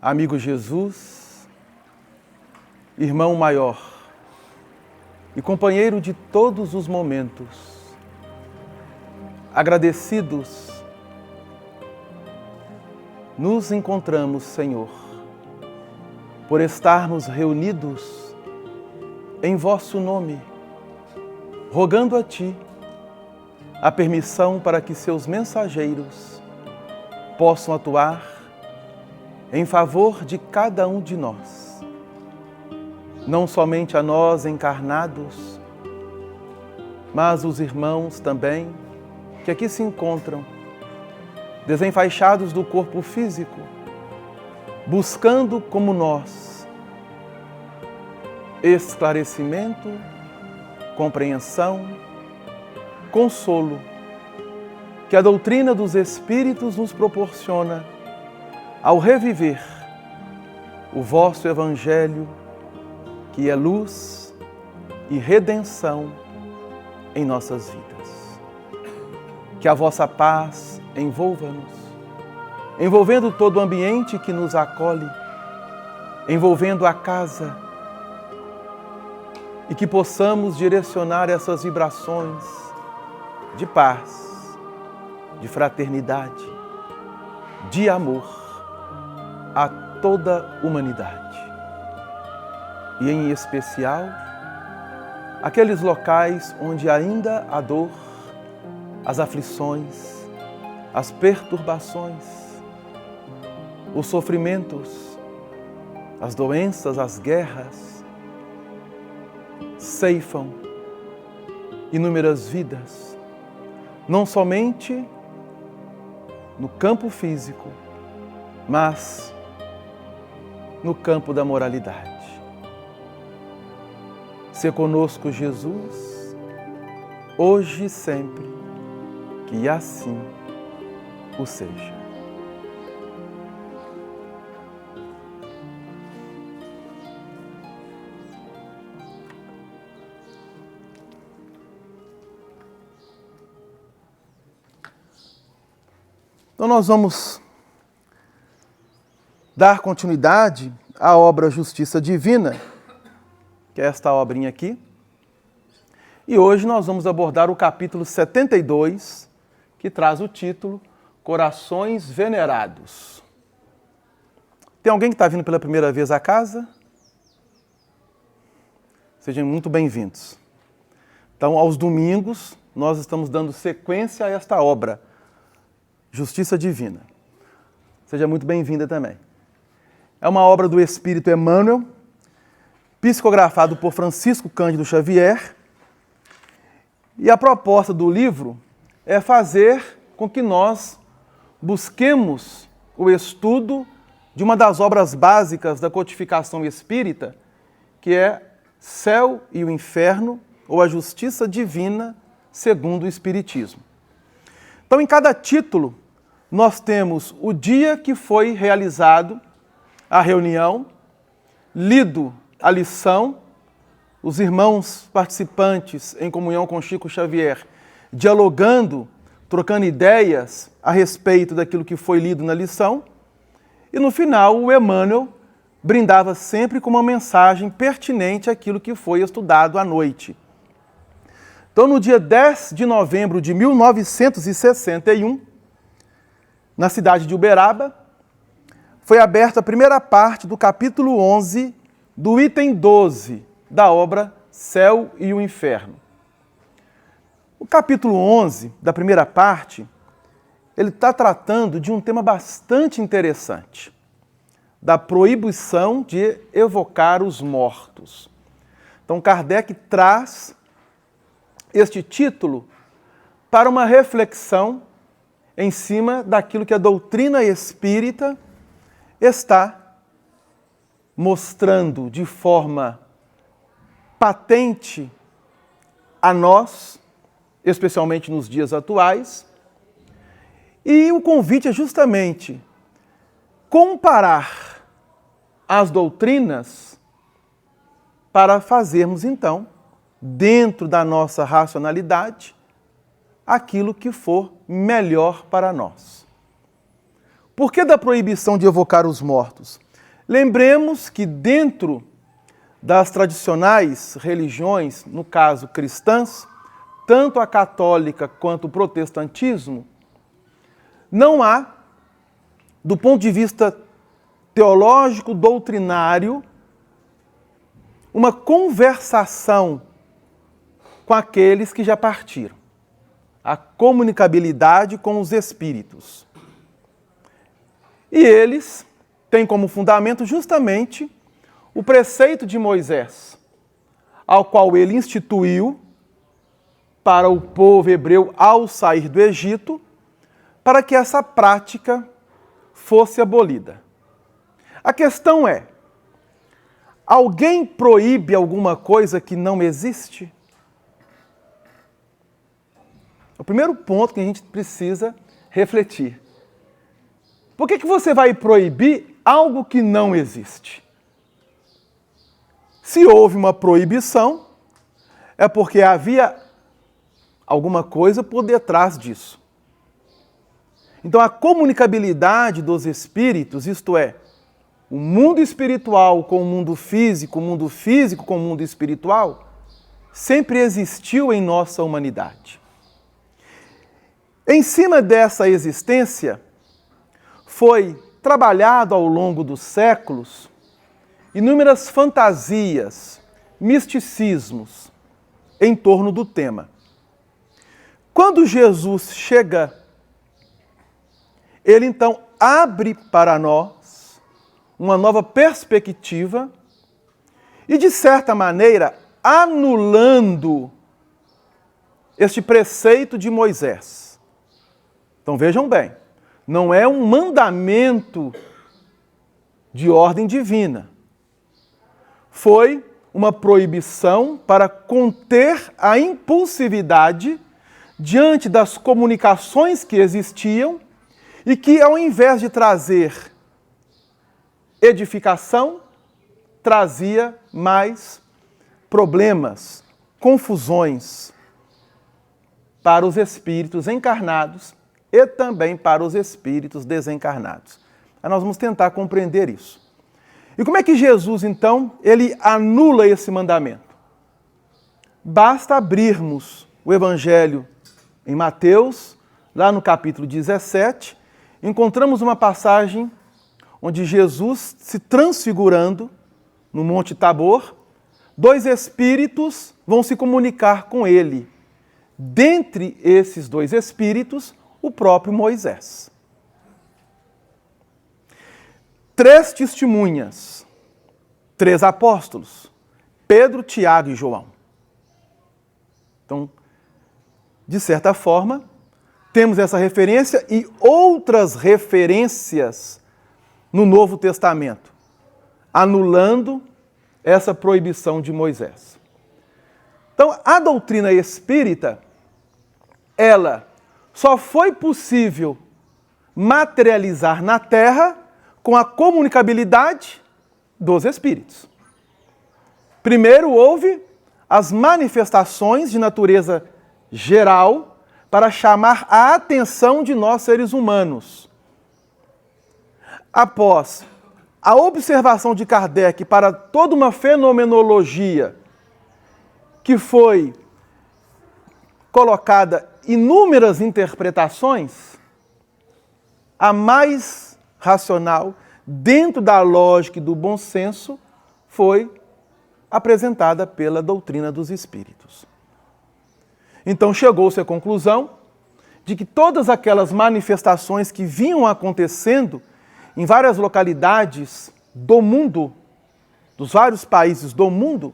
amigo Jesus, irmão maior e companheiro de todos os momentos, agradecidos, nos encontramos, Senhor, por estarmos reunidos em vosso nome, rogando a Ti a permissão para que seus mensageiros possam atuar em favor de cada um de nós. Não somente a nós encarnados, mas os irmãos também que aqui se encontram, desenfaixados do corpo físico, buscando como nós esclarecimento, compreensão, consolo, que a doutrina dos Espíritos nos proporciona ao reviver o vosso Evangelho, que é luz e redenção em nossas vidas. Que a vossa paz envolva-nos, envolvendo todo o ambiente que nos acolhe, envolvendo a casa, e que possamos direcionar essas vibrações de paz, de fraternidade, de amor a toda a humanidade. E em especial, aqueles locais onde ainda há dor, as aflições, as perturbações, os sofrimentos, as doenças, as guerras, ceifam inúmeras vidas, não somente no campo físico, mas no campo da moralidade. Se conosco, Jesus, hoje e sempre, que assim o seja. Então nós vamos dar continuidade à obra Justiça Divina, que é esta obrinha aqui. E hoje nós vamos abordar o capítulo 72, que traz o título Corações Venerados. Tem alguém que está vindo pela primeira vez à casa? Sejam muito bem-vindos. Então, aos domingos, nós estamos dando sequência a esta obra, Justiça Divina. Seja muito bem-vinda também. É uma obra do Espírito Emmanuel, psicografado por Francisco Cândido Xavier. E a proposta do livro é fazer com que nós busquemos o estudo de uma das obras básicas da codificação espírita, que é Céu e o Inferno, ou a Justiça Divina segundo o Espiritismo. Então, em cada título, nós temos o dia que foi realizado a reunião, lido a lição, os irmãos participantes em comunhão com Chico Xavier, dialogando, trocando ideias a respeito daquilo que foi lido na lição, e no final o Emmanuel brindava sempre com uma mensagem pertinente àquilo que foi estudado à noite. Então, no dia 10 de novembro de 1961, na cidade de Uberaba, foi aberta a primeira parte do capítulo 11 do item 12 da obra Céu e o Inferno. O capítulo 11 da primeira parte, ele está tratando de um tema bastante interessante, da proibição de evocar os mortos. Então, Kardec traz este título para uma reflexão em cima daquilo que a doutrina espírita está mostrando de forma patente a nós, especialmente nos dias atuais. E o convite é justamente comparar as doutrinas para fazermos, então, dentro da nossa racionalidade, aquilo que for melhor para nós. Por que da proibição de evocar os mortos? Lembremos que dentro das tradicionais religiões, no caso cristãs, tanto a católica quanto o protestantismo, não há, do ponto de vista teológico, doutrinário, uma conversação com aqueles que já partiram. A comunicabilidade com os espíritos. E eles têm como fundamento justamente o preceito de Moisés, ao qual ele instituiu para o povo hebreu ao sair do Egito, para que essa prática fosse abolida. A questão é, alguém proíbe alguma coisa que não existe? É o primeiro ponto que a gente precisa refletir. Por que você vai proibir algo que não existe? Se houve uma proibição, é porque havia alguma coisa por detrás disso. Então, a comunicabilidade dos espíritos, isto é, o mundo espiritual com o mundo físico com o mundo espiritual, sempre existiu em nossa humanidade. Em cima dessa existência, foi trabalhado ao longo dos séculos inúmeras fantasias, misticismos em torno do tema. Quando Jesus chega, ele então abre para nós uma nova perspectiva e, de certa maneira, anulando este preceito de Moisés. Então vejam bem, não é um mandamento de ordem divina. Foi uma proibição para conter a impulsividade diante das comunicações que existiam e que, ao invés de trazer edificação, trazia mais problemas, confusões para os espíritos encarnados e também para os espíritos desencarnados. Aí nós vamos tentar compreender isso. E como é que Jesus, então, ele anula esse mandamento? Basta abrirmos o Evangelho em Mateus, lá no capítulo 17, encontramos uma passagem onde Jesus, se transfigurando no Monte Tabor, dois espíritos vão se comunicar com ele. Dentre esses dois espíritos, o próprio Moisés. 3 testemunhas, 3 apóstolos, Pedro, Tiago e João. Então, de certa forma, temos essa referência e outras referências no Novo Testamento, anulando essa proibição de Moisés. Então, a doutrina espírita, ela só foi possível materializar na Terra com a comunicabilidade dos espíritos. Primeiro houve as manifestações de natureza geral para chamar a atenção de nós seres humanos. Após a observação de Kardec para toda uma fenomenologia que foi colocada inúmeras interpretações, a mais racional, dentro da lógica e do bom senso, foi apresentada pela doutrina dos espíritos. Então chegou-se à conclusão de que todas aquelas manifestações que vinham acontecendo em várias localidades do mundo, dos vários países do mundo,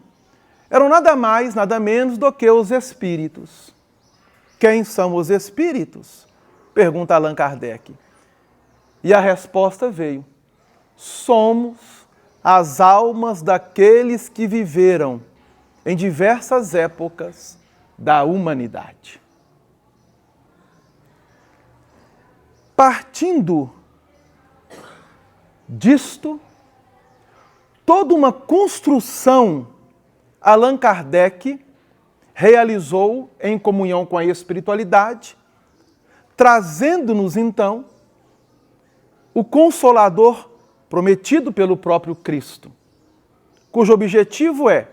eram nada mais, nada menos do que os espíritos. Quem são os espíritos? Pergunta Allan Kardec. E a resposta veio: somos as almas daqueles que viveram em diversas épocas da humanidade. Partindo disto, toda uma construção Allan Kardec realizou em comunhão com a espiritualidade, trazendo-nos então o Consolador prometido pelo próprio Cristo, cujo objetivo é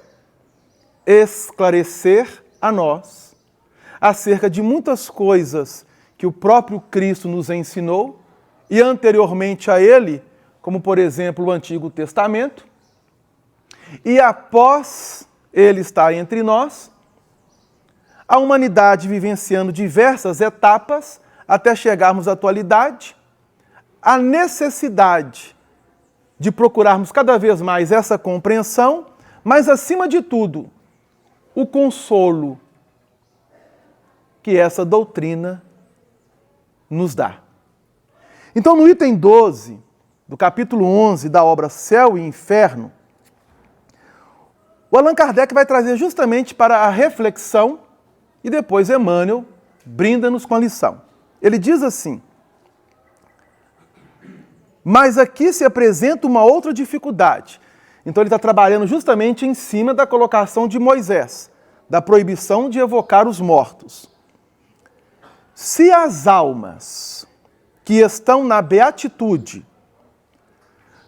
esclarecer a nós acerca de muitas coisas que o próprio Cristo nos ensinou e anteriormente a ele, como por exemplo o Antigo Testamento, e após ele estar entre nós, a humanidade vivenciando diversas etapas até chegarmos à atualidade, a necessidade de procurarmos cada vez mais essa compreensão, mas acima de tudo, o consolo que essa doutrina nos dá. Então, no item 12 do capítulo 11 da obra Céu e Inferno, o Allan Kardec vai trazer justamente para a reflexão e depois Emmanuel brinda-nos com a lição. Ele diz assim: mas aqui se apresenta uma outra dificuldade. Então ele está trabalhando justamente em cima da colocação de Moisés, da proibição de evocar os mortos. Se as almas que estão na beatitude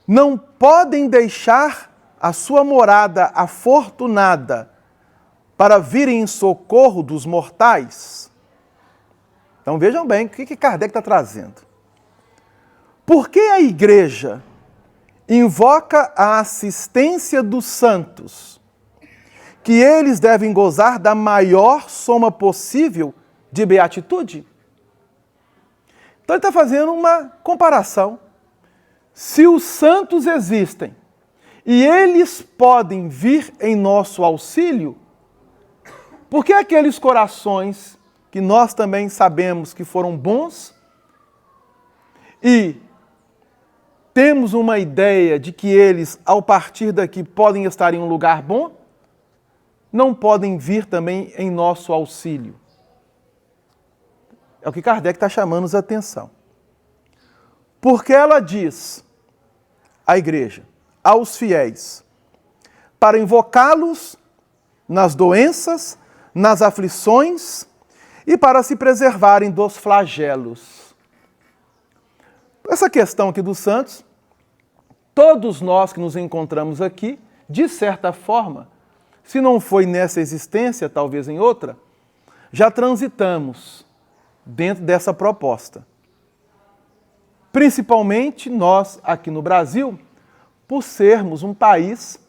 não podem deixar a sua morada afortunada para virem em socorro dos mortais. Então vejam bem o que Kardec está trazendo. Por que a Igreja invoca a assistência dos santos, que eles devem gozar da maior soma possível de beatitude? Então ele está fazendo uma comparação. Se os santos existem e eles podem vir em nosso auxílio, por que aqueles corações que nós também sabemos que foram bons e temos uma ideia de que eles, ao partir daqui, podem estar em um lugar bom, não podem vir também em nosso auxílio? É o que Kardec está chamando a atenção. Porque ela diz, a Igreja, aos fiéis, para invocá-los nas doenças, nas aflições e para se preservarem dos flagelos. Essa questão aqui dos santos, todos nós que nos encontramos aqui, de certa forma, se não foi nessa existência, talvez em outra, já transitamos dentro dessa proposta. Principalmente nós aqui no Brasil, por sermos um país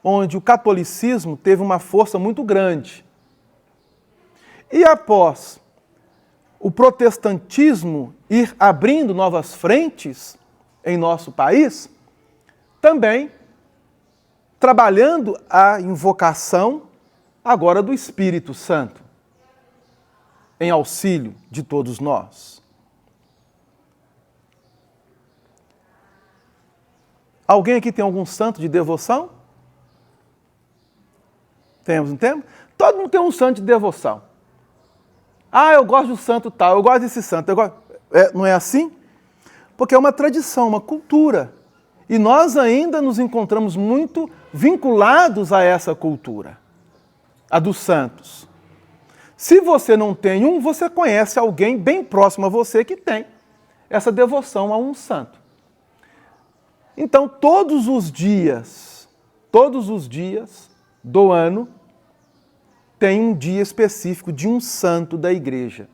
onde o catolicismo teve uma força muito grande. E após o protestantismo ir abrindo novas frentes em nosso país, também trabalhando a invocação agora do Espírito Santo, em auxílio de todos nós. Alguém aqui tem algum santo de devoção? Temos, não temos? Todo mundo tem um santo de devoção. Ah, eu gosto do santo tal, eu gosto desse santo. Não é assim? Porque é uma tradição, uma cultura. E nós ainda nos encontramos muito vinculados a essa cultura, a dos santos. Se você não tem um, você conhece alguém bem próximo a você que tem essa devoção a um santo. Então, todos os dias do ano, tem um dia específico de um santo da Igreja.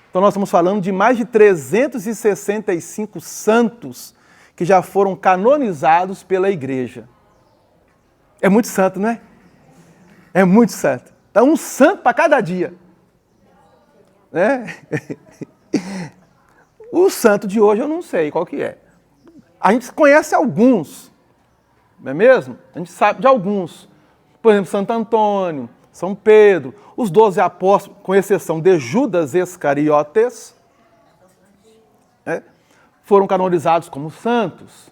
Então nós estamos falando de mais de 365 santos que já foram canonizados pela Igreja. É muito santo, não é? É muito santo. Então um santo para cada dia. Né? O santo de hoje eu não sei qual que é. A gente conhece alguns, não é mesmo? A gente sabe de alguns. Por exemplo, Santo Antônio, São Pedro, os 12 apóstolos, com exceção de Judas Iscariotes, foram canonizados como santos.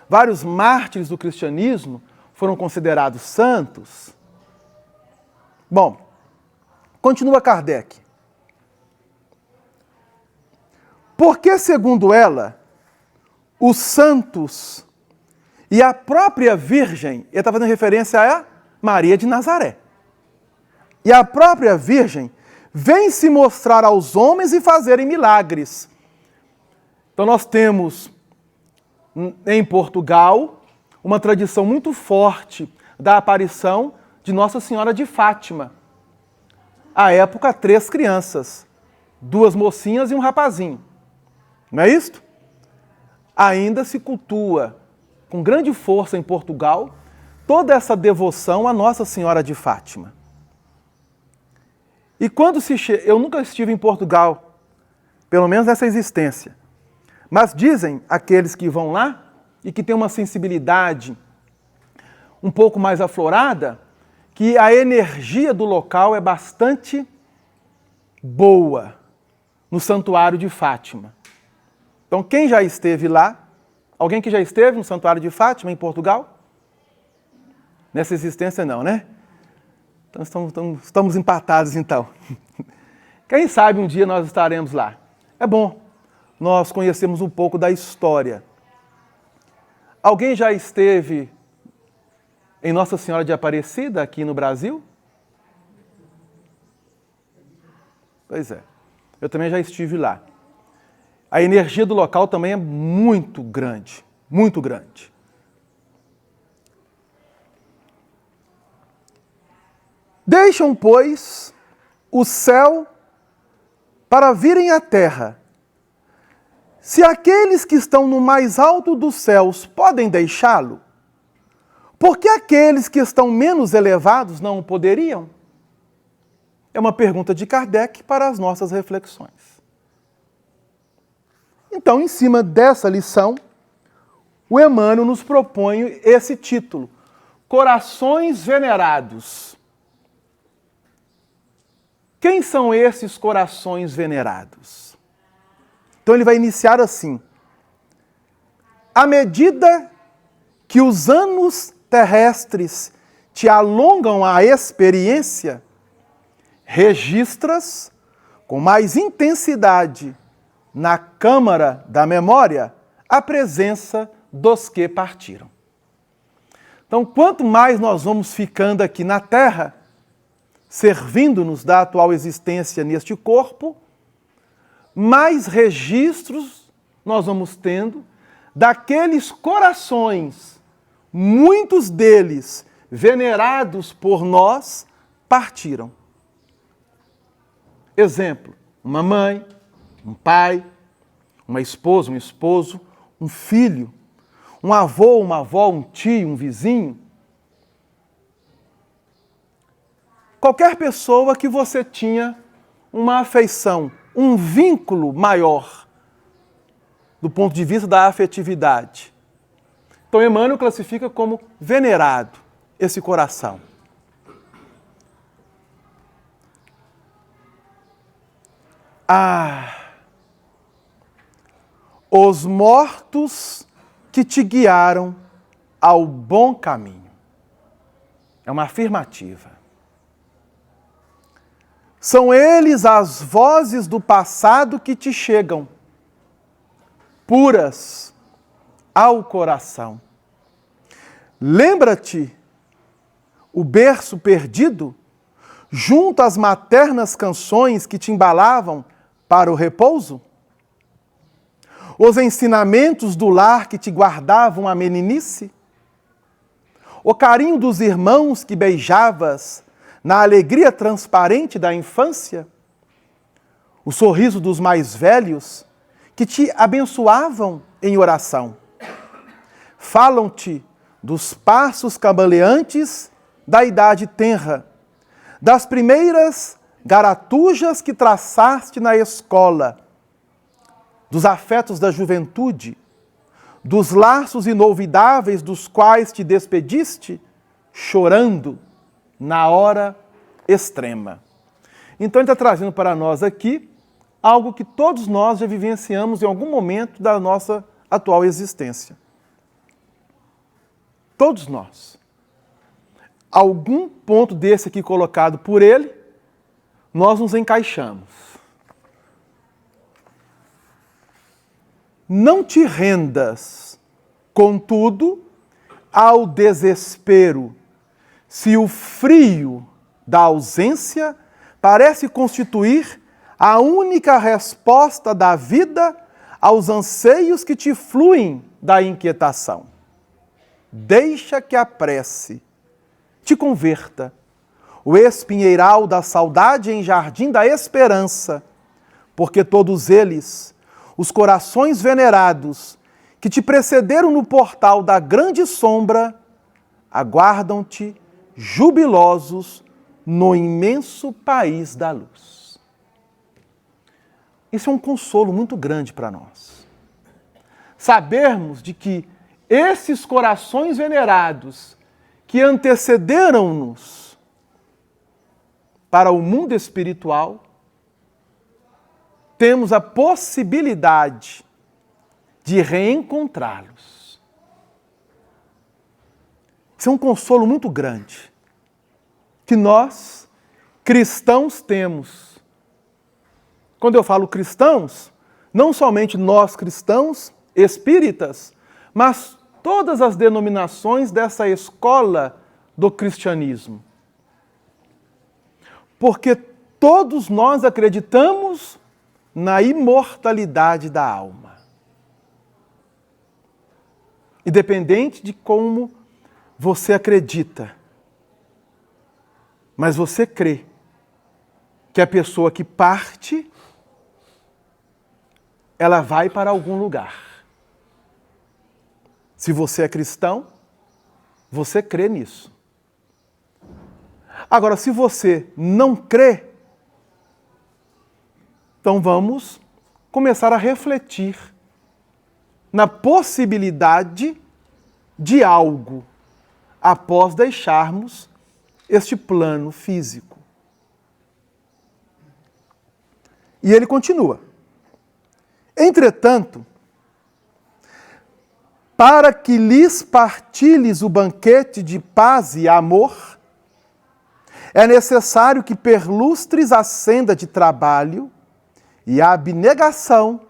Vários mártires do cristianismo foram considerados santos. Bom, continua Kardec. Porque, segundo ela, os santos e a própria Virgem, ele está fazendo referência a Maria de Nazaré, e a própria Virgem vem se mostrar aos homens e fazerem milagres. Então nós temos em Portugal, uma tradição muito forte da aparição de Nossa Senhora de Fátima. À época, 3 crianças, 2 mocinhas e um rapazinho. Não é isto? Ainda se cultua com grande força em Portugal toda essa devoção a Nossa Senhora de Fátima. E quando eu nunca estive em Portugal, pelo menos nessa existência, mas dizem aqueles que vão lá e que têm uma sensibilidade um pouco mais aflorada, que a energia do local é bastante boa no Santuário de Fátima. Então, quem já esteve lá? Alguém que já esteve no Santuário de Fátima, em Portugal? Nessa existência não, né? Então, estamos empatados, então. Quem sabe um dia nós estaremos lá. É bom nós conhecemos um pouco da história. Alguém já esteve em Nossa Senhora de Aparecida, aqui no Brasil? Pois é, eu também já estive lá. A energia do local também é muito grande, muito grande. Deixam, pois, o céu para virem à terra. Se aqueles que estão no mais alto dos céus podem deixá-lo, por que aqueles que estão menos elevados não o poderiam? É uma pergunta de Kardec para as nossas reflexões. Então, em cima dessa lição, o Emmanuel nos propõe esse título, Corações Venerados. Quem são esses corações venerados? Então ele vai iniciar assim. À medida que os anos terrestres te alongam a experiência, registras com mais intensidade na câmara da memória a presença dos que partiram. Então, quanto mais nós vamos ficando aqui na Terra, servindo-nos da atual existência neste corpo, mais registros nós vamos tendo daqueles corações, muitos deles venerados por nós, partiram. Exemplo, uma mãe, um pai, uma esposa, um esposo, um filho, um avô, uma avó, um tio, um vizinho. Qualquer pessoa que você tinha uma afeição, um vínculo maior do ponto de vista da afetividade. Então, Emmanuel classifica como venerado esse coração. Os mortos que te guiaram ao bom caminho. É uma afirmativa. São eles as vozes do passado que te chegam, puras ao coração. Lembra-te o berço perdido, junto às maternas canções que te embalavam para o repouso? Os ensinamentos do lar que te guardavam a meninice? O carinho dos irmãos que beijavas na alegria transparente da infância? O sorriso dos mais velhos que te abençoavam em oração? Falam-te dos passos cambaleantes da idade tenra, das primeiras garatujas que traçaste na escola, dos afetos da juventude, dos laços inolvidáveis dos quais te despediste, chorando na hora extrema. Então ele está trazendo para nós aqui algo que todos nós já vivenciamos em algum momento da nossa atual existência. Todos nós. Algum ponto desse aqui colocado por ele, nós nos encaixamos. Não te rendas, contudo, ao desespero, se o frio da ausência parece constituir a única resposta da vida aos anseios que te fluem da inquietação. Deixa que a prece te converta o espinheiral da saudade em jardim da esperança, porque todos eles, os corações venerados que te precederam no portal da grande sombra, aguardam-te jubilosos no imenso país da luz. Isso é um consolo muito grande para nós. Sabermos de que esses corações venerados que antecederam-nos para o mundo espiritual, temos a possibilidade de reencontrá-los. Isso é um consolo muito grande que nós, cristãos, temos. Quando eu falo cristãos, não somente nós cristãos, espíritas, mas todas as denominações dessa escola do cristianismo. Porque todos nós acreditamos na imortalidade da alma. Independente de como você acredita, mas você crê que a pessoa que parte, ela vai para algum lugar. Se você é cristão, você crê nisso. Agora, se você não crê, então vamos começar a refletir na possibilidade de algo após deixarmos este plano físico. E ele continua. Entretanto, para que lhes partilhes o banquete de paz e amor, é necessário que perlustres a senda de trabalho e a abnegação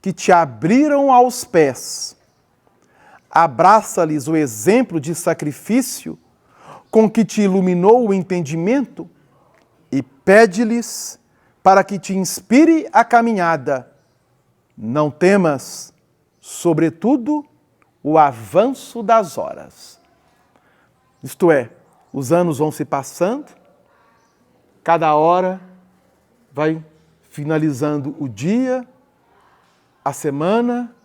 que te abriram aos pés. Abraça-lhes o exemplo de sacrifício com que te iluminou o entendimento e pede-lhes para que te inspire a caminhada. Não temas, sobretudo, o avanço das horas. Isto é, os anos vão se passando, cada hora vai finalizando o dia, a semana,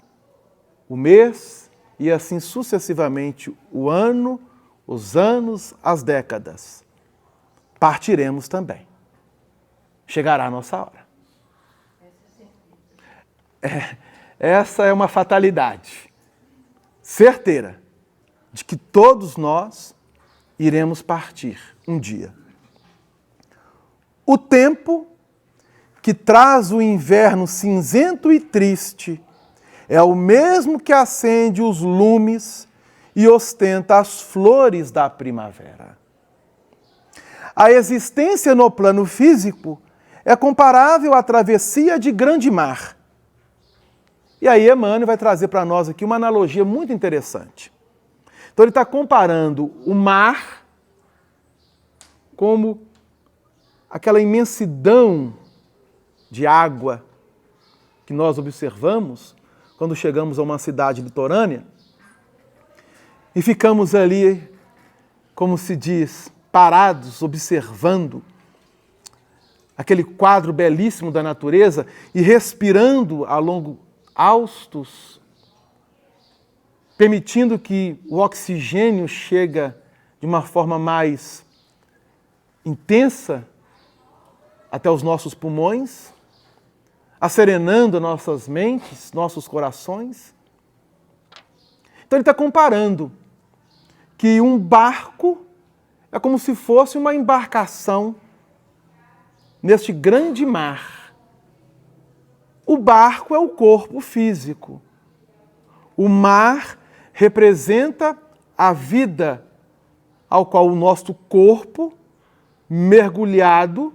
o mês e assim sucessivamente o ano, os anos, as décadas. Partiremos também. Chegará a nossa hora. Essa é uma fatalidade certeira de que todos nós iremos partir um dia. O tempo que traz o inverno cinzento e triste é o mesmo que acende os lumes e ostenta as flores da primavera. A existência no plano físico é comparável à travessia de grande mar. E aí Emmanuel vai trazer para nós aqui uma analogia muito interessante. Então ele está comparando o mar como aquela imensidão de água que nós observamos quando chegamos a uma cidade litorânea e ficamos ali, como se diz, parados, observando aquele quadro belíssimo da natureza e respirando a longo haustos, permitindo que o oxigênio chegue de uma forma mais intensa até os nossos pulmões, acerenando nossas mentes, nossos corações. Então ele está comparando que um barco é como se fosse uma embarcação neste grande mar. O barco é o corpo físico. O mar representa a vida ao qual o nosso corpo, mergulhado,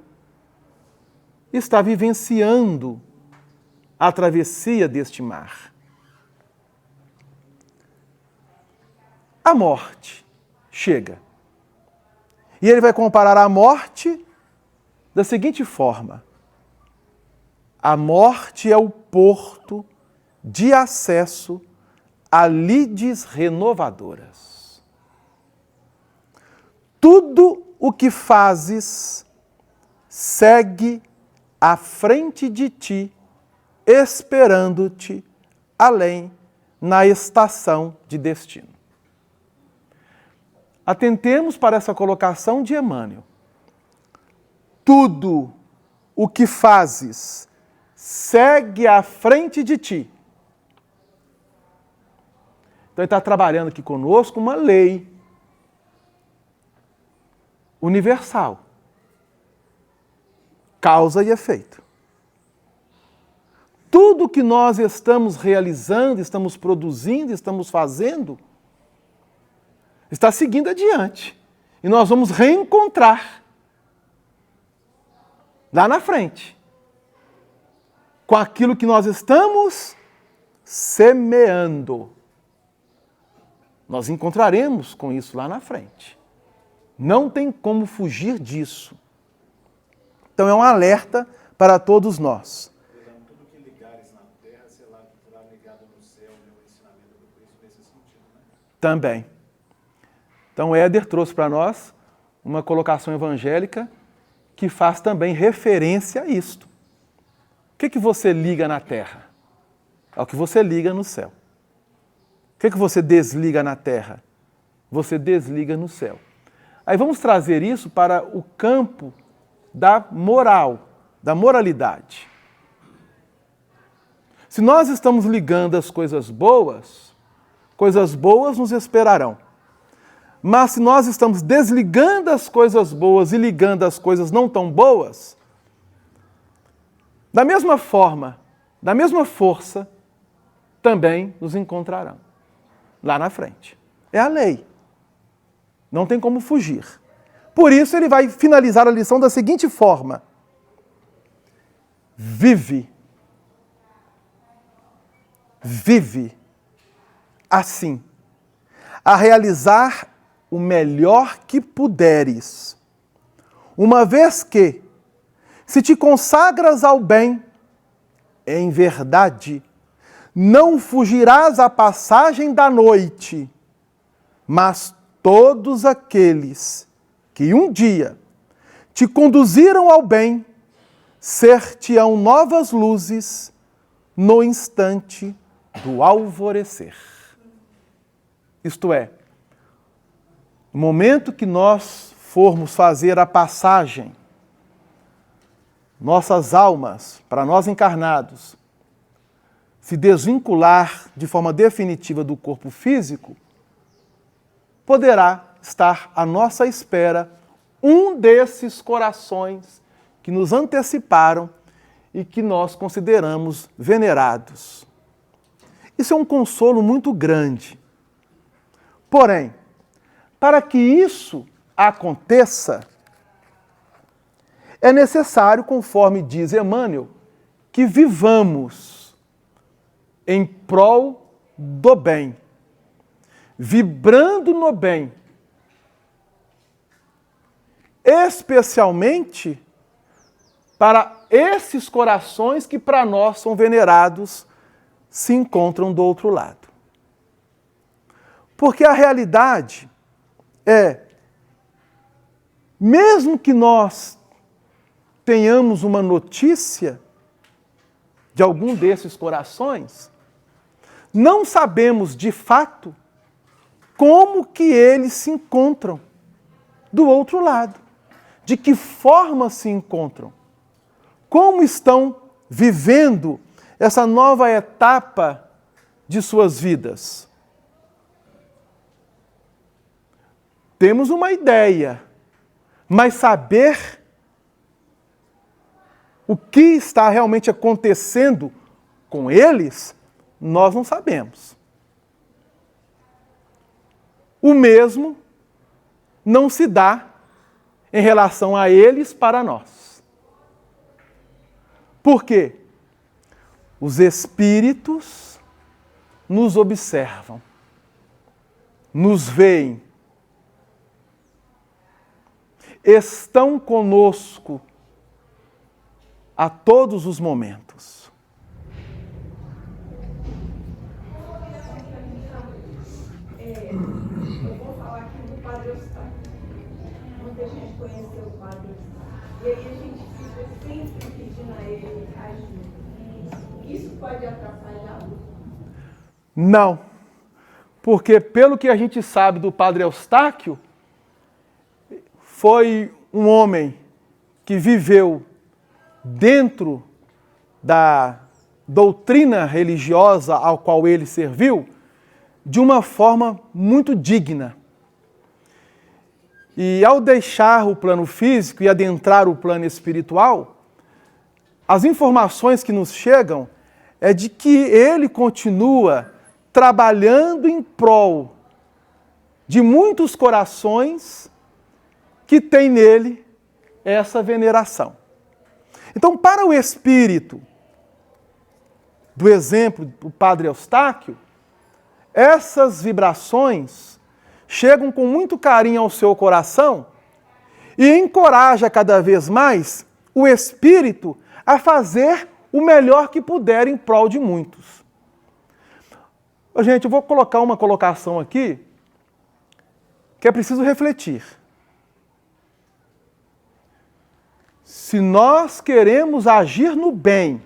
está vivenciando a travessia deste mar. A morte chega. E ele vai comparar a morte da seguinte forma: a morte é o porto de acesso a lides renovadoras. Tudo o que fazes segue à frente de ti, esperando-te além na estação de destino. Atentemos para essa colocação de Emmanuel. Tudo o que fazes segue à frente de ti. Então ele está trabalhando aqui conosco uma lei universal. Causa e efeito. Tudo que nós estamos realizando, estamos produzindo, estamos fazendo, está seguindo adiante. E nós vamos reencontrar lá na frente com aquilo que nós estamos semeando. Nós encontraremos com isso lá na frente. Não tem como fugir disso. Então é um alerta para todos nós. Tudo que ligares na terra será ligado no céu, o ensinamento do Cristo nesse sentido, né? Também. Então Éder trouxe para nós uma colocação evangélica que faz também referência a isto. O que você liga na terra? É o que você liga no céu. O que você desliga na terra? Você desliga no céu. Aí vamos trazer isso para o campo da moral, da moralidade. Se nós estamos ligando as coisas boas nos esperarão. Mas se nós estamos desligando as coisas boas e ligando as coisas não tão boas, da mesma forma, da mesma força, também nos encontrarão lá na frente. É a lei. Não tem como fugir. Por isso ele vai finalizar a lição da seguinte forma: vive assim, a realizar o melhor que puderes, uma vez que, se te consagras ao bem, em verdade, não fugirás à passagem da noite, mas todos aqueles que um dia te conduziram ao bem, ser-te-ão novas luzes no instante do alvorecer. Isto é, no momento que nós formos fazer a passagem, nossas almas, para nós encarnados, se desvincular de forma definitiva do corpo físico, poderá estar à nossa espera um desses corações que nos anteciparam e que nós consideramos venerados. Isso é um consolo muito grande. Porém, para que isso aconteça, é necessário, conforme diz Emmanuel, que vivamos em prol do bem, vibrando no bem, especialmente para esses corações que para nós são venerados, se encontram do outro lado. Porque a realidade é, mesmo que nós tenhamos uma notícia de algum desses corações, não sabemos de fato como que eles se encontram do outro lado, de que forma se encontram, como estão vivendo essa nova etapa de suas vidas. Temos uma ideia, mas saber o que está realmente acontecendo com eles, nós não sabemos. O mesmo não se dá em relação a eles para nós. Por quê? Os espíritos nos observam, nos veem, estão conosco a todos os momentos. Padre Eustáquio. Muita gente conheceu o Padre Eustáquio. E aí a gente fica sempre pedindo a ele ajuda. Isso pode atrapalhá-lo? Não. Porque pelo que a gente sabe do Padre Eustáquio, foi um homem que viveu dentro da doutrina religiosa ao qual ele serviu de uma forma muito digna. E ao deixar o plano físico e adentrar o plano espiritual, as informações que nos chegam é de que ele continua trabalhando em prol de muitos corações que têm nele essa veneração. Então, para o espírito do exemplo do Padre Eustáquio, essas vibrações chegam com muito carinho ao seu coração e encoraja cada vez mais o espírito a fazer o melhor que puder em prol de muitos. Gente, eu vou colocar uma colocação aqui que é preciso refletir. Se nós queremos agir no bem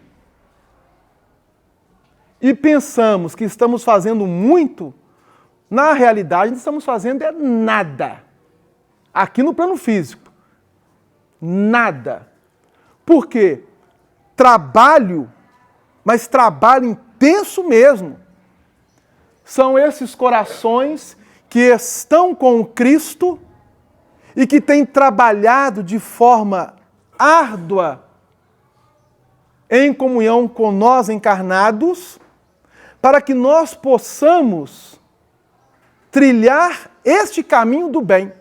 e pensamos que estamos fazendo muito, na realidade não estamos fazendo é nada. Aqui no plano físico. Nada. Por quê? Trabalho, mas trabalho intenso mesmo. São esses corações que estão com Cristo e que têm trabalhado de forma árdua em comunhão com nós encarnados, para que nós possamos trilhar este caminho do bem.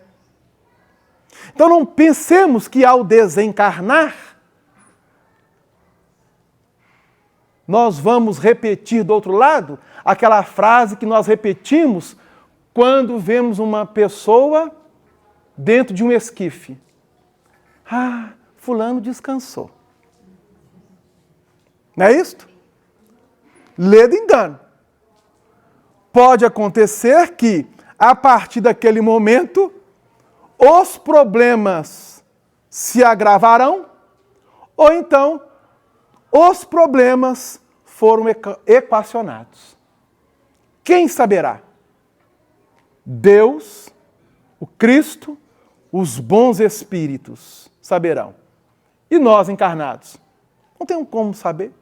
Então não pensemos que ao desencarnar, nós vamos repetir do outro lado aquela frase que nós repetimos quando vemos uma pessoa dentro de um esquife. Ah, fulano descansou. Não é isto? Lê do engano. Pode acontecer que, a partir daquele momento, os problemas se agravarão, ou então os problemas foram equacionados. Quem saberá? Deus, o Cristo, os bons espíritos saberão. E nós encarnados? Não tem como saber.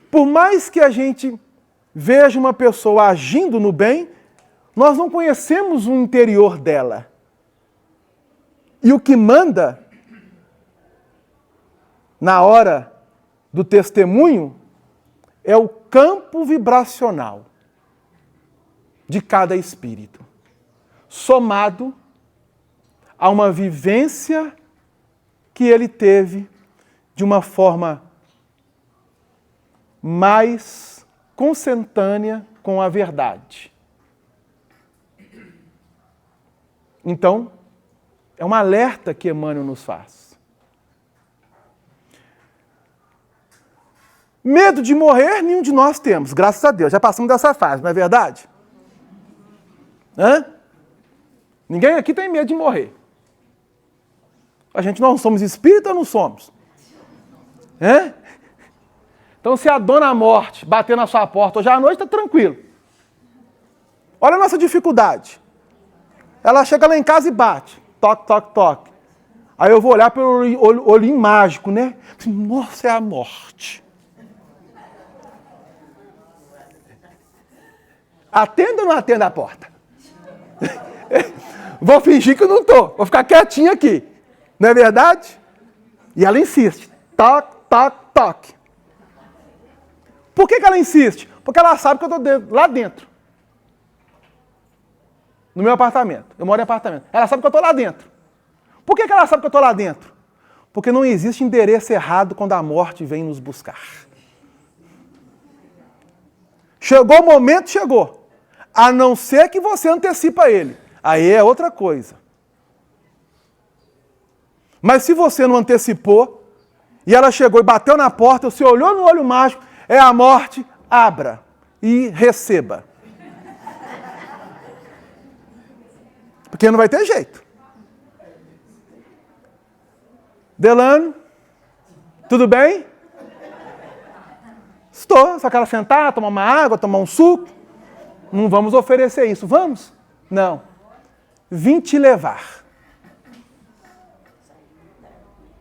Por mais que a gente veja uma pessoa agindo no bem, nós não conhecemos o interior dela. E o que manda, na hora do testemunho, é o campo vibracional de cada espírito, somado a uma vivência que ele teve de uma forma mais consentânea com a verdade. Então, é um alerta que Emmanuel nos faz. Medo de morrer, nenhum de nós temos, graças a Deus. Já passamos dessa fase, não é verdade? Hã? Ninguém aqui tem medo de morrer. A gente não somos espíritas ou não somos? Hã? Então, se a dona morte bater na sua porta hoje à noite, está tranquilo. Olha a nossa dificuldade. Ela chega lá em casa e bate. Toque, toque, toque. Aí eu vou olhar pelo olhinho mágico, né? Nossa, é a morte. Atenda ou não atenda a porta? Vou fingir que eu não estou. Vou ficar quietinho aqui. Não é verdade? E ela insiste. Toque, toque, toque. Por que ela insiste? Porque ela sabe que eu estou lá dentro. No meu apartamento. Eu moro em apartamento. Ela sabe que eu estou lá dentro. Por que ela sabe que eu estou lá dentro? Porque não existe endereço errado quando a morte vem nos buscar. Chegou o momento, chegou. A não ser que você antecipa ele. Aí é outra coisa. Mas se você não antecipou, e ela chegou e bateu na porta, você olhou no olho mágico, é a morte, abra e receba. Porque não vai ter jeito. Delano, tudo bem? Estou, só quero sentar, tomar uma água, tomar um suco. Não vamos oferecer isso, vamos? Não. Vim te levar.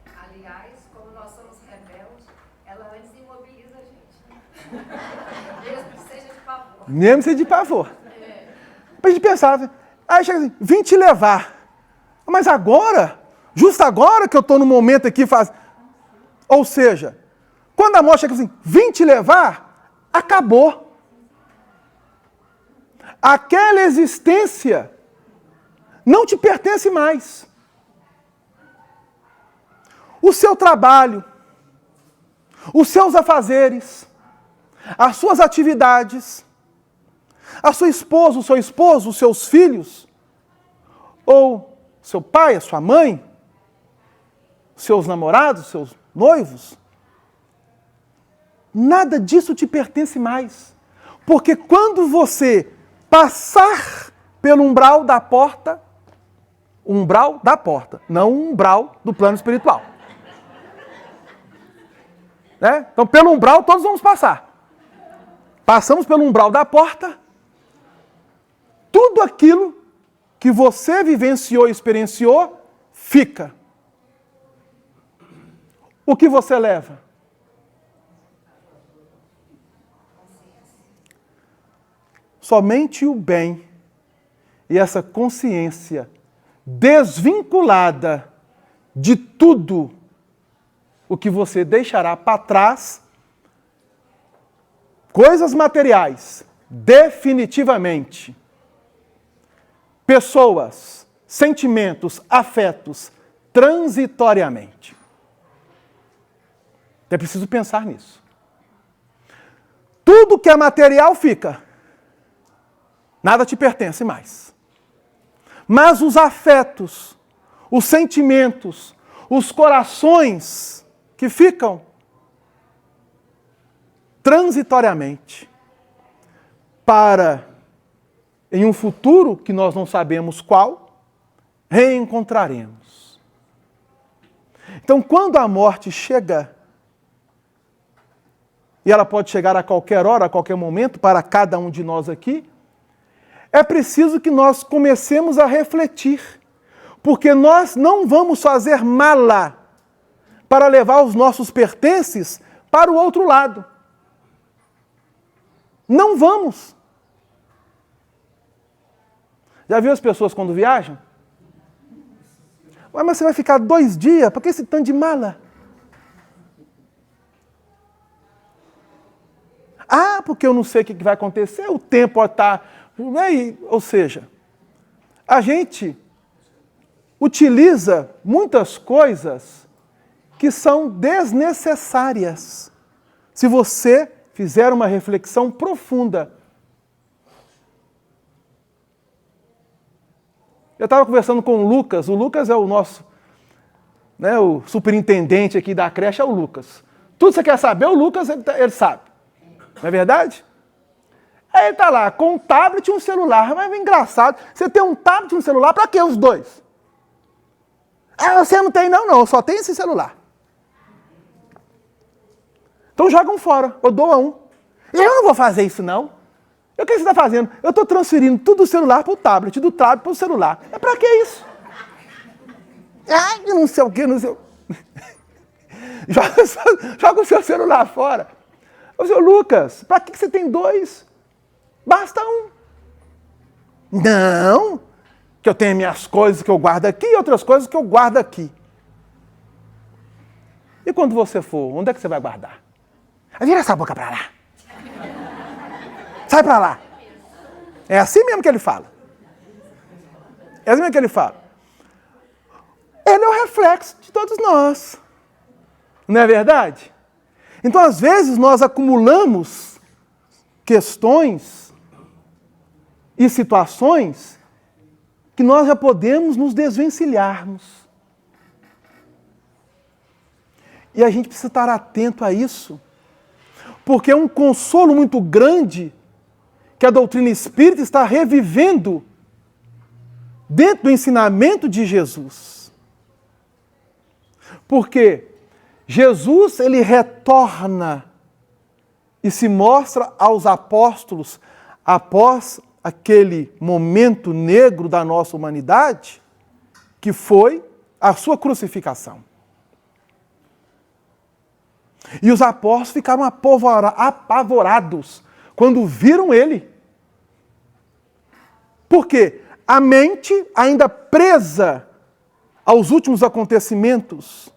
Aliás, como nós somos rebeldes, ela antes imobiliza a gente. Mesmo que seja de pavor. Mesmo que seja de pavor. Pra gente pensar, aí chega assim, vim te levar. Mas agora, justo agora que eu estou no momento aqui, ou seja, quando a morte chega assim, vim te levar, acabou. Aquela existência não te pertence mais. O seu trabalho, os seus afazeres, as suas atividades, a sua esposa, o seu esposo, os seus filhos, ou seu pai, a sua mãe, seus namorados, seus noivos, nada disso te pertence mais. Porque quando você passar pelo umbral da porta, não o umbral do plano espiritual. Né? Então, pelo umbral, todos vamos passar. Passamos pelo umbral da porta, tudo aquilo que você vivenciou e experienciou, fica. O que você leva? Somente o bem e essa consciência desvinculada de tudo o que você deixará para trás, coisas materiais, definitivamente, pessoas, sentimentos, afetos, transitoriamente. É preciso pensar nisso. Tudo que é material fica. Nada te pertence mais. Mas os afetos, os sentimentos, os corações que ficam transitoriamente para, em um futuro que nós não sabemos qual, reencontraremos. Então, quando a morte chega, e ela pode chegar a qualquer hora, a qualquer momento, para cada um de nós aqui, é preciso que nós comecemos a refletir, porque nós não vamos fazer mala para levar os nossos pertences para o outro lado. Não vamos. Já viu as pessoas quando viajam? Ué, mas você vai ficar 2 dias? Por que esse tanto de mala? Ah, porque eu não sei o que vai acontecer, o tempo está... Ou seja, a gente utiliza muitas coisas que são desnecessárias. Se você fizer uma reflexão profunda. Eu estava conversando com o Lucas é o nosso, né, o superintendente aqui da creche é o Lucas. Tudo que você quer saber, o Lucas, ele sabe. Não é verdade? Aí ele está lá com um tablet e um celular. Mas é engraçado, você tem um tablet e um celular, para que os dois? Ah, você não tem não, eu só tenho esse celular. Então jogam fora, ou doa um. Eu não vou fazer isso não. O que você está fazendo? Eu estou transferindo tudo do celular para o tablet, do tablet para o celular. É para que isso? Ai, não sei o que, não sei o... Joga o seu celular fora. Ô, seu Lucas, para que você tem 2? Basta um. Não, que eu tenho minhas coisas que eu guardo aqui e outras coisas que eu guardo aqui. E quando você for, onde é que você vai guardar? Vira essa boca para lá. Sai para lá. É assim mesmo que ele fala. É assim mesmo que ele fala. Ele é o reflexo de todos nós. Não é verdade? Então, às vezes, nós acumulamos questões e situações que nós já podemos nos desvencilharmos. E a gente precisa estar atento a isso, porque é um consolo muito grande que a doutrina espírita está revivendo dentro do ensinamento de Jesus. Porque Jesus, ele retorna e se mostra aos apóstolos após aquele momento negro da nossa humanidade, que foi a sua crucificação. E os apóstolos ficaram apavorados quando viram ele. Por quê? A mente ainda presa aos últimos acontecimentos.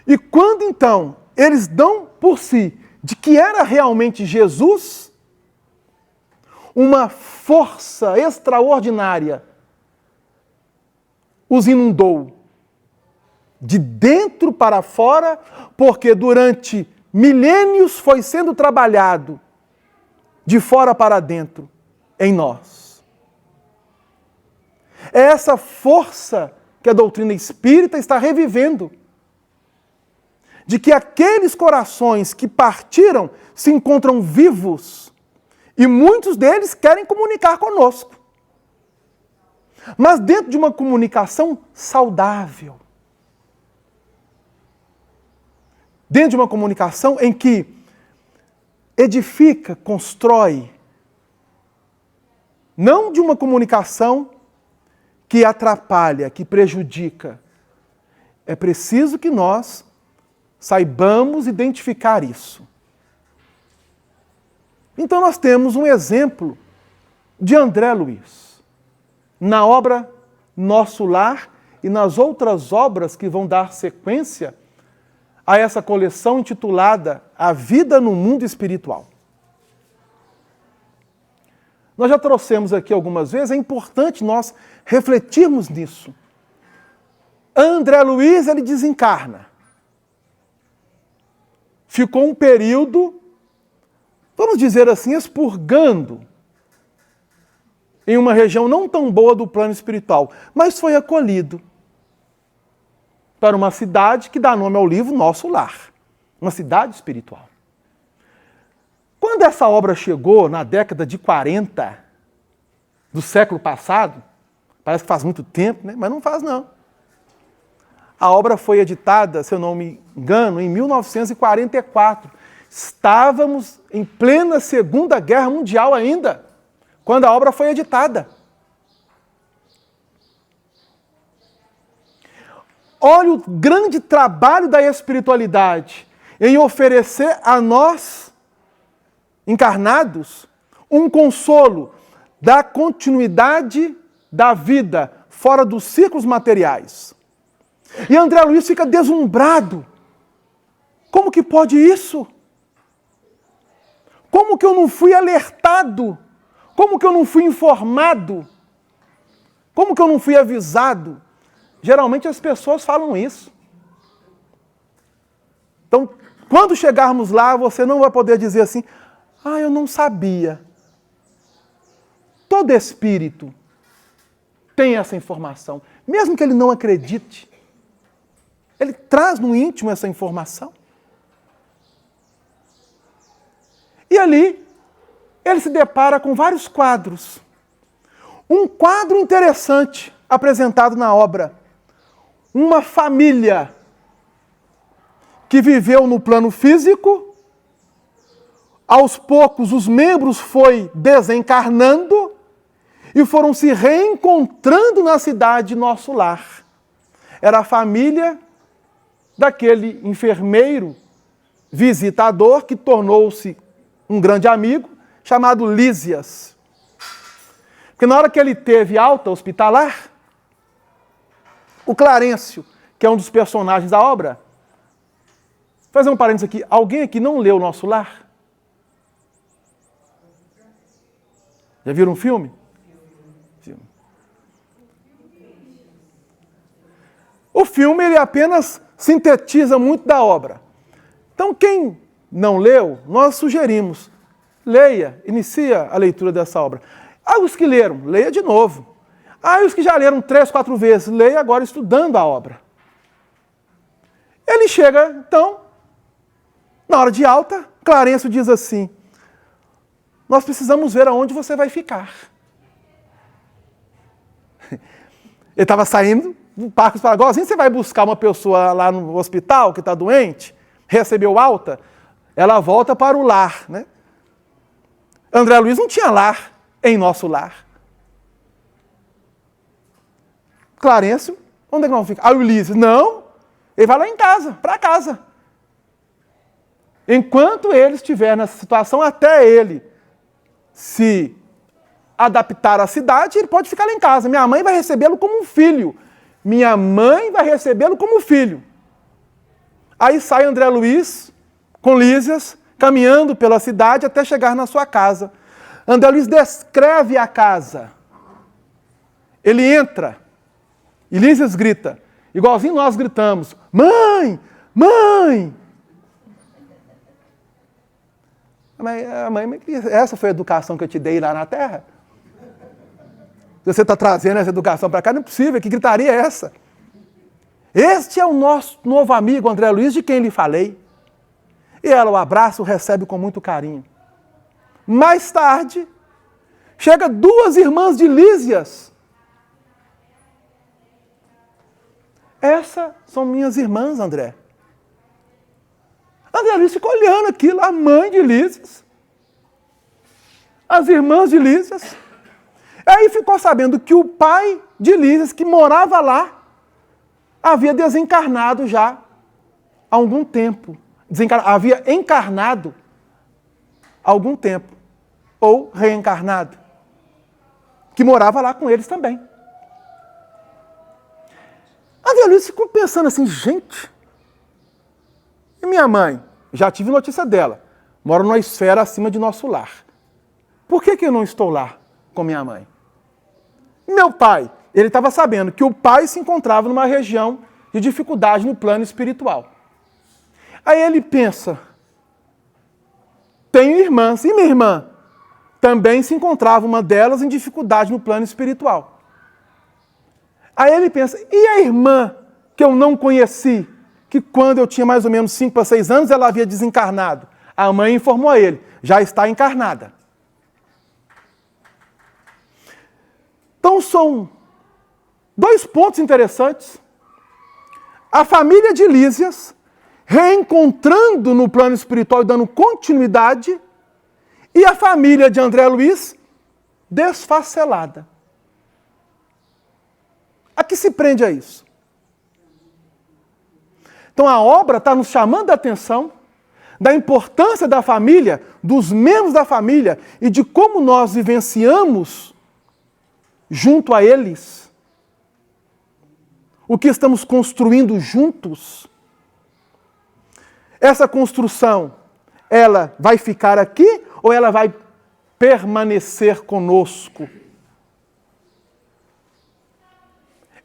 E quando então eles dão por si de que era realmente Jesus, uma força extraordinária os inundou de dentro para fora, porque durante milênios foi sendo trabalhado de fora para dentro em nós. É essa força que a doutrina espírita está revivendo, de que aqueles corações que partiram se encontram vivos e muitos deles querem comunicar conosco. Mas dentro de uma comunicação saudável. Dentro de uma comunicação em que edifica, constrói. Não de uma comunicação que atrapalha, que prejudica. É preciso que nós saibamos identificar isso. Então nós temos um exemplo de André Luiz, na obra Nosso Lar e nas outras obras que vão dar sequência a essa coleção intitulada A Vida no Mundo Espiritual. Nós já trouxemos aqui algumas vezes, é importante nós refletirmos nisso. André Luiz, ele desencarna. Ficou um período, vamos dizer assim, expurgando em uma região não tão boa do plano espiritual, mas foi acolhido para uma cidade que dá nome ao livro Nosso Lar, uma cidade espiritual. Quando essa obra chegou na década de 40 do século passado, parece que faz muito tempo, né? Mas não faz não. A obra foi editada, se eu não me engano, em 1944. Estávamos em plena Segunda Guerra Mundial ainda, quando a obra foi editada. Olha o grande trabalho da espiritualidade em oferecer a nós, encarnados, um consolo da continuidade da vida fora dos ciclos materiais. E André Luiz fica deslumbrado. Como que pode isso? Como que eu não fui alertado? Como que eu não fui informado? Como que eu não fui avisado? Geralmente as pessoas falam isso. Então, quando chegarmos lá, você não vai poder dizer assim, eu não sabia. Todo espírito tem essa informação. Mesmo que ele não acredite, ele traz no íntimo essa informação. E ali, ele se depara com vários quadros. Um quadro interessante apresentado na obra. Uma família que viveu no plano físico, aos poucos os membros foi desencarnando e foram se reencontrando na cidade Nosso Lar. Era a família daquele enfermeiro visitador que tornou-se um grande amigo, chamado Lísias. Porque na hora que ele teve alta hospitalar, o Clarencio, que é um dos personagens da obra, vou fazer um parênteses aqui, alguém aqui não leu Nosso Lar? Já viram um filme? O filme ele apenas sintetiza muito da obra. Então, quem não leu, nós sugerimos, leia, inicia a leitura dessa obra. Os que leram, leia de novo. Os que já leram 3, 4 vezes, leia agora estudando a obra. Ele chega, então, na hora de alta, Clarencio diz assim, nós precisamos ver aonde você vai ficar. Ele estava saindo do Parque dos Paraguaios. Assim você vai buscar uma pessoa lá no hospital que está doente, recebeu alta, ela volta para o lar, né? André Luiz não tinha lar em nosso lar. Clarencio, onde é que nós vamos ficar? Ah, Ulisses, não, ele vai lá em casa, para casa. Enquanto ele estiver nessa situação, até ele se adaptar à cidade, ele pode ficar lá em casa. Minha mãe vai recebê-lo como um filho. Minha mãe vai recebê-lo como filho. Aí sai André Luiz com Lísias, caminhando pela cidade até chegar na sua casa. André Luiz descreve a casa. Ele entra e Lísias grita, igualzinho nós gritamos, mãe, mãe! Mãe, essa foi a educação que eu te dei lá na terra? Se você está trazendo essa educação para cá, não é possível, que gritaria é essa? Este é o nosso novo amigo André Luiz, de quem lhe falei. E ela o abraça, o recebe com muito carinho. Mais tarde, chega 2 irmãs de Lísias. Essas são minhas irmãs, André. André Luiz ficou olhando aquilo, a mãe de Lísias, as irmãs de Lísias. Aí ficou sabendo que o pai de Lísias, que morava lá, havia desencarnado já há algum tempo. Havia encarnado há algum tempo. Ou reencarnado. Que morava lá com eles também. André Luiz ficou pensando assim, gente, e minha mãe? Já tive notícia dela. Mora numa esfera acima de nosso lar. Por que eu não estou lá com minha mãe? Meu pai, ele estava sabendo que o pai se encontrava numa região de dificuldade no plano espiritual. Aí ele pensa, tenho irmãs, e minha irmã também se encontrava, uma delas, em dificuldade no plano espiritual. Aí ele pensa, e a irmã que eu não conheci, que quando eu tinha mais ou menos 5 para 6 anos, ela havia desencarnado. A mãe informou a ele, já está encarnada. Então são 2 pontos interessantes. A família de Lísias reencontrando no plano espiritual e dando continuidade, e a família de André Luiz desfacelada. A que se prende a isso? Então a obra está nos chamando a atenção da importância da família, dos membros da família e de como nós vivenciamos junto a eles o que estamos construindo juntos. Essa construção, ela vai ficar aqui ou ela vai permanecer conosco?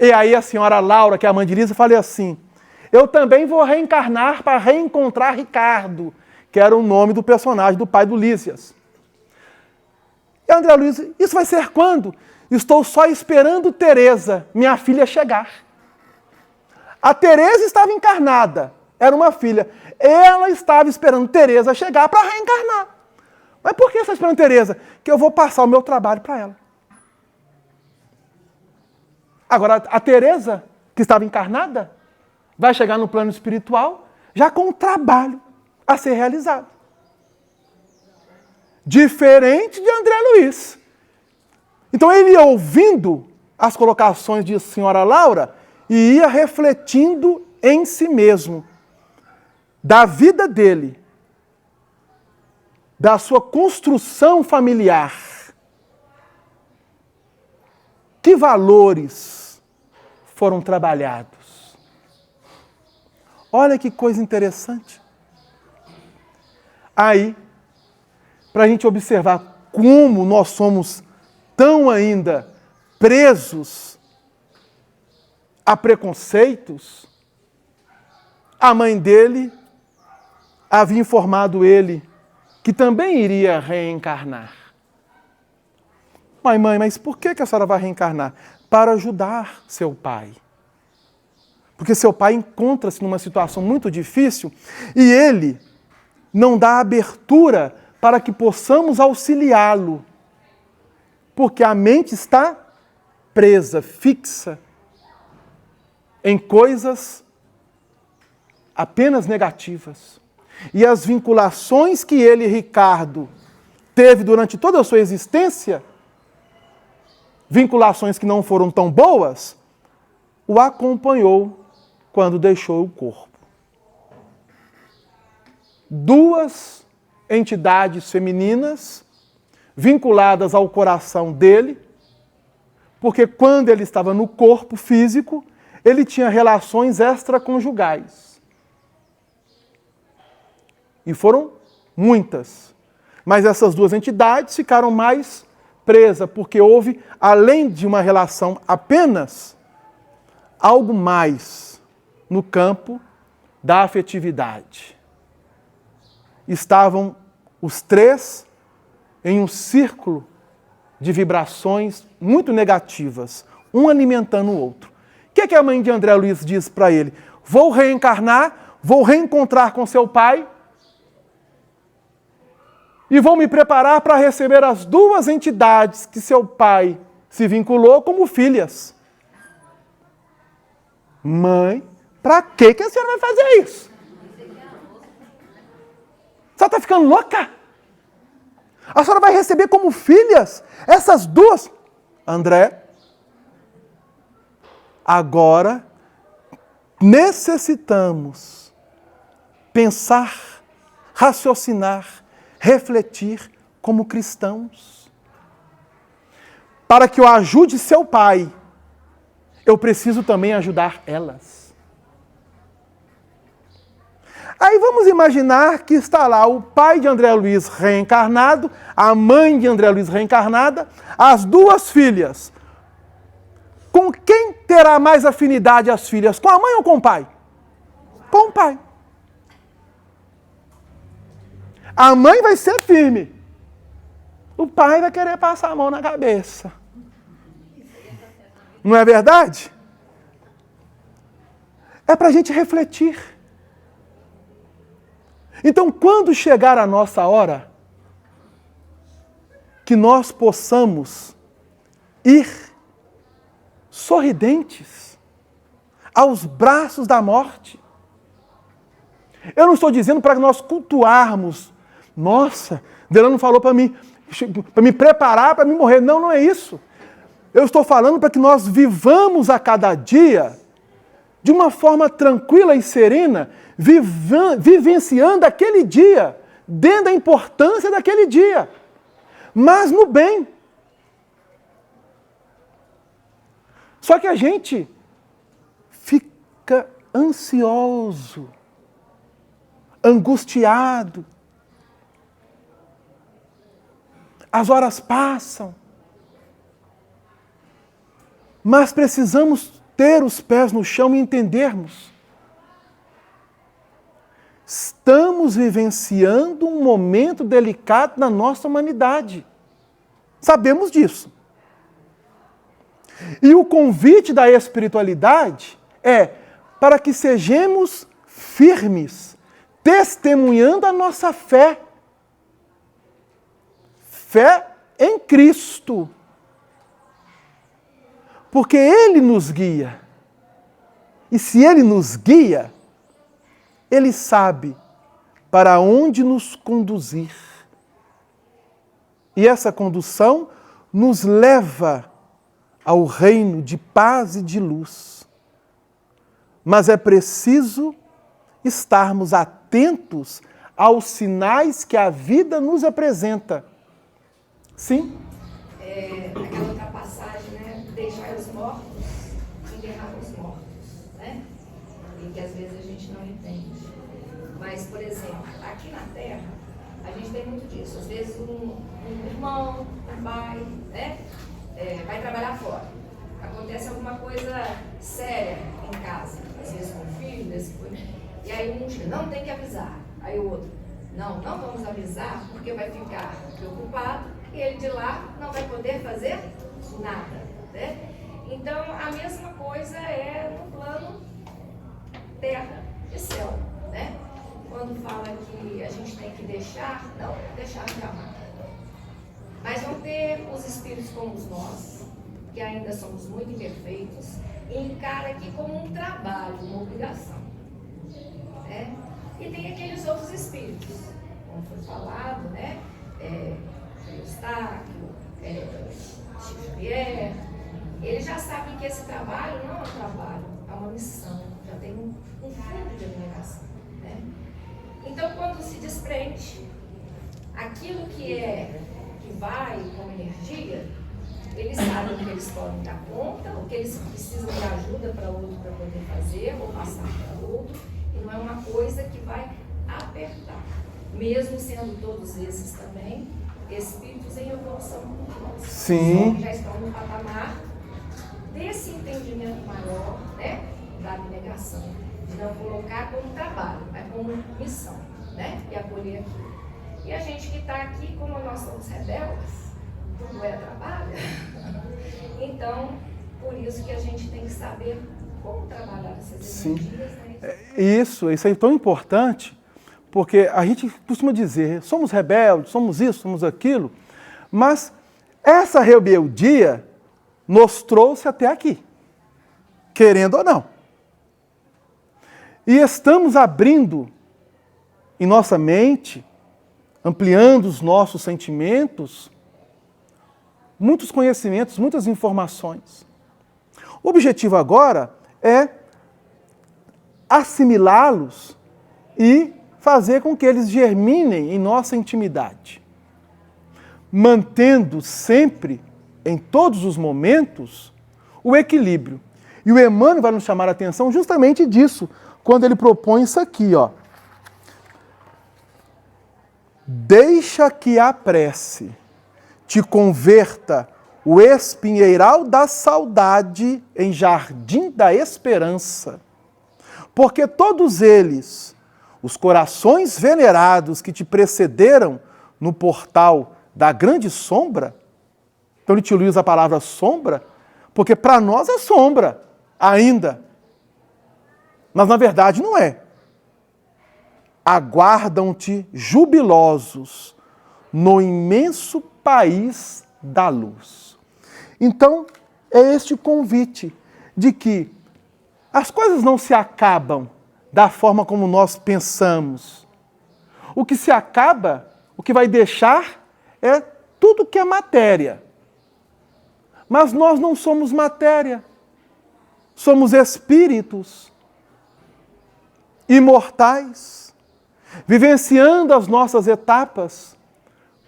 E aí a senhora Laura, que é a mãe de Lísia, falei assim, eu também vou reencarnar para reencontrar Ricardo, que era o nome do personagem do pai do Lísias. E André Luiz, isso vai ser quando? Estou só esperando Teresa, minha filha, chegar. A Teresa estava encarnada, era uma filha. Ela estava esperando Teresa chegar para reencarnar. Mas por que você está esperando Teresa? Que eu vou passar o meu trabalho para ela. Agora, a Teresa, que estava encarnada, vai chegar no plano espiritual já com um trabalho a ser realizado. Diferente de André Luiz. Então ele ia ouvindo as colocações de senhora Laura e ia refletindo em si mesmo, da vida dele, da sua construção familiar. Que valores foram trabalhados? Olha que coisa interessante. Aí, para a gente observar como nós somos tão ainda presos a preconceitos, a mãe dele havia informado ele que também iria reencarnar. Mãe, mas por que a senhora vai reencarnar? Para ajudar seu pai. Porque seu pai encontra-se numa situação muito difícil e ele não dá abertura para que possamos auxiliá-lo. Porque a mente está presa, fixa em coisas apenas negativas. E as vinculações que ele, Ricardo, teve durante toda a sua existência, vinculações que não foram tão boas, o acompanhou quando deixou o corpo. Duas entidades femininas vinculadas ao coração dele, porque quando ele estava no corpo físico, ele tinha relações extraconjugais. E foram muitas. Mas essas duas entidades ficaram mais presas, porque houve, além de uma relação apenas, algo mais no campo da afetividade. Estavam os três em um círculo de vibrações muito negativas, um alimentando o outro. O que a mãe de André Luiz diz para ele? Vou reencarnar, vou reencontrar com seu pai e vou me preparar para receber as duas entidades que seu pai se vinculou como filhas. Mãe, para que a senhora vai fazer isso? A senhora está ficando louca? A senhora vai receber como filhas essas duas? André, agora necessitamos pensar, raciocinar, refletir como cristãos. Para que eu ajude seu pai, eu preciso também ajudar elas. Aí vamos imaginar que está lá o pai de André Luiz reencarnado, a mãe de André Luiz reencarnada, as duas filhas. Com quem terá mais afinidade as filhas? Com a mãe ou com o pai? Com o pai. A mãe vai ser firme. O pai vai querer passar a mão na cabeça. Não é verdade? É para a gente refletir. Então, quando chegar a nossa hora, que nós possamos ir sorridentes aos braços da morte. Eu não estou dizendo para nós cultuarmos. Nossa, Delano falou para me preparar para me morrer. Não, não é isso. Eu estou falando para que nós vivamos a cada dia de uma forma tranquila e serena, vivenciando aquele dia, dentro da importância daquele dia, mas no bem. Só que a gente fica ansioso, angustiado. As horas passam, mas precisamos ter os pés no chão e entendermos. Estamos vivenciando um momento delicado na nossa humanidade. Sabemos disso. E o convite da espiritualidade é para que sejamos firmes, testemunhando a nossa fé. Fé em Cristo. Porque Ele nos guia. E se Ele nos guia, Ele sabe para onde nos conduzir. E essa condução nos leva ao reino de paz e de luz. Mas é preciso estarmos atentos aos sinais que a vida nos apresenta. Sim? Aquela outra passagem, né? Deixar os mortos, enterrar os mortos, né? E que às vezes a gente não entende. Mas, por exemplo, aqui na Terra, a gente tem muito disso. Às vezes um irmão, um pai, né? Vai trabalhar fora. Acontece alguma coisa séria em casa, às vezes com o filho, e aí um diz, não tem que avisar. Aí o outro, não vamos avisar, porque vai ficar preocupado e ele de lá não vai poder fazer nada, né? Então, a mesma coisa é no plano terra e céu, né? Quando fala que a gente tem que deixar, não jamais. Mas vão ter os espíritos como nós, que ainda somos muito imperfeitos, encara aqui como um trabalho, uma obrigação. Né? E tem aqueles outros espíritos, como foi falado, né? Eustáquio, Chico Xavier, eles já sabem que esse trabalho não é um trabalho, é uma missão, já tem um fundo de abnegação. Né? Então, quando se desprende aquilo que vai como energia, eles sabem o que eles podem dar conta, o que eles precisam de ajuda para outro para poder fazer, ou passar para outro, e não é uma coisa que vai apertar. Mesmo sendo todos esses também espíritos em evolução como nós. Sim. Que já estão no patamar desse entendimento maior, né, da abnegação, de não colocar como trabalho, mas como missão, né, e acolher aquilo. E a gente que está aqui, como nós somos rebeldes, tudo é trabalho, então, por isso que a gente tem que saber como trabalhar essas energias. Né? Isso é tão importante, porque a gente costuma dizer, somos rebeldes, somos isso, somos aquilo, mas essa rebeldia nos trouxe até aqui, querendo ou não. E estamos abrindo em nossa mente, ampliando os nossos sentimentos, muitos conhecimentos, muitas informações. O objetivo agora é assimilá-los e fazer com que eles germinem em nossa intimidade, mantendo sempre, em todos os momentos, o equilíbrio. E o Emmanuel vai nos chamar a atenção justamente disso, quando ele propõe isso aqui, ó. Deixa que a prece te converta o espinheiral da saudade em jardim da esperança, porque todos eles, os corações venerados que te precederam no portal da grande sombra, então ele utiliza a palavra sombra, porque para nós é sombra ainda, mas na verdade não é. Aguardam-te jubilosos no imenso país da luz. Então, é este convite de que as coisas não se acabam da forma como nós pensamos. O que se acaba, o que vai deixar, é tudo que é matéria. Mas nós não somos matéria. Somos espíritos imortais, vivenciando as nossas etapas,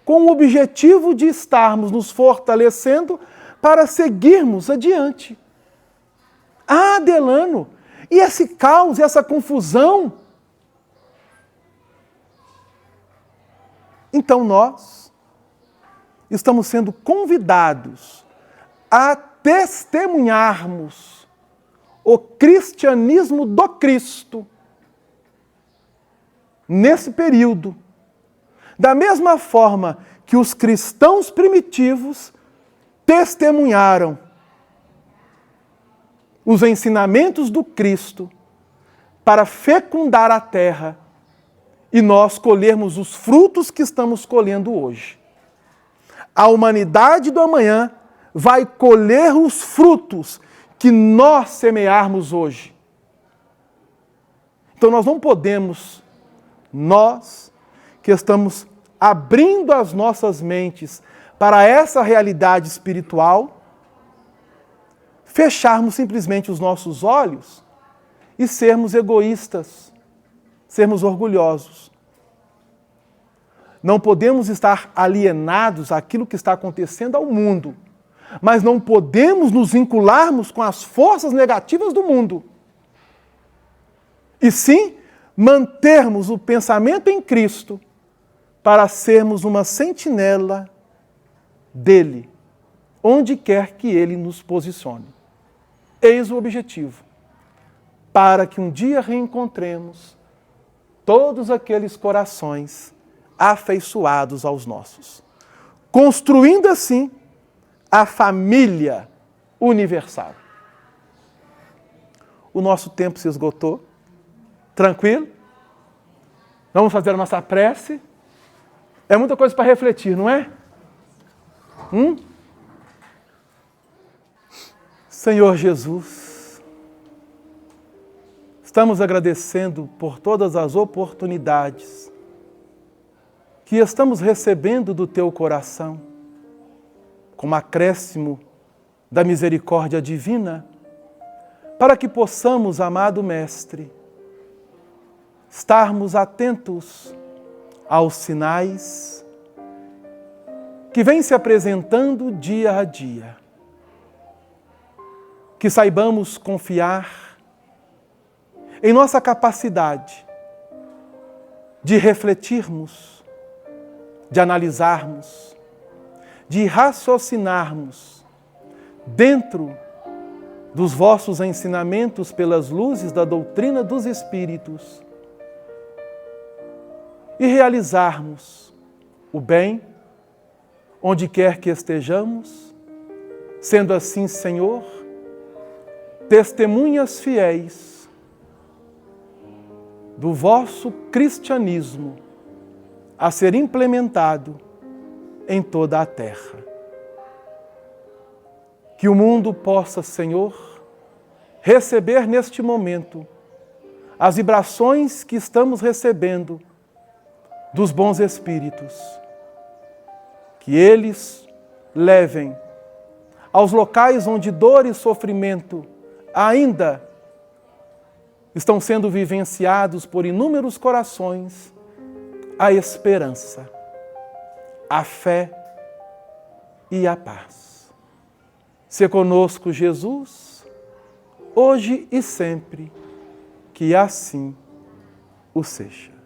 com o objetivo de estarmos nos fortalecendo para seguirmos adiante. Ah, Delano, e esse caos, essa confusão? Então nós estamos sendo convidados a testemunharmos o cristianismo do Cristo nesse período. Da mesma forma que os cristãos primitivos testemunharam os ensinamentos do Cristo para fecundar a terra e nós colhermos os frutos que estamos colhendo hoje. A humanidade do amanhã vai colher os frutos que nós semearmos hoje. Então nós não podemos, nós que estamos abrindo as nossas mentes para essa realidade espiritual, fecharmos simplesmente os nossos olhos e sermos egoístas, sermos orgulhosos. Não podemos estar alienados àquilo que está acontecendo ao mundo, mas não podemos nos vincularmos com as forças negativas do mundo. E sim, mantermos o pensamento em Cristo para sermos uma sentinela dele, onde quer que ele nos posicione. Eis o objetivo, para que um dia reencontremos todos aqueles corações afeiçoados aos nossos, construindo assim a família universal. O nosso tempo se esgotou. Tranquilo? Vamos fazer a nossa prece. É muita coisa para refletir, não é? Senhor Jesus, estamos agradecendo por todas as oportunidades que estamos recebendo do Teu coração, como acréscimo da misericórdia divina, para que possamos, amado Mestre, estarmos atentos aos sinais que vêm se apresentando dia a dia. Que saibamos confiar em nossa capacidade de refletirmos, de analisarmos, de raciocinarmos dentro dos vossos ensinamentos pelas luzes da doutrina dos Espíritos e realizarmos o bem onde quer que estejamos, sendo assim, Senhor, testemunhas fiéis do vosso cristianismo a ser implementado em toda a terra. Que o mundo possa, Senhor, receber neste momento as vibrações que estamos recebendo dos bons espíritos. Que eles levem aos locais onde dor e sofrimento ainda estão sendo vivenciados por inúmeros corações, a esperança, a fé e a paz. Se conosco, Jesus, hoje e sempre, que assim o seja.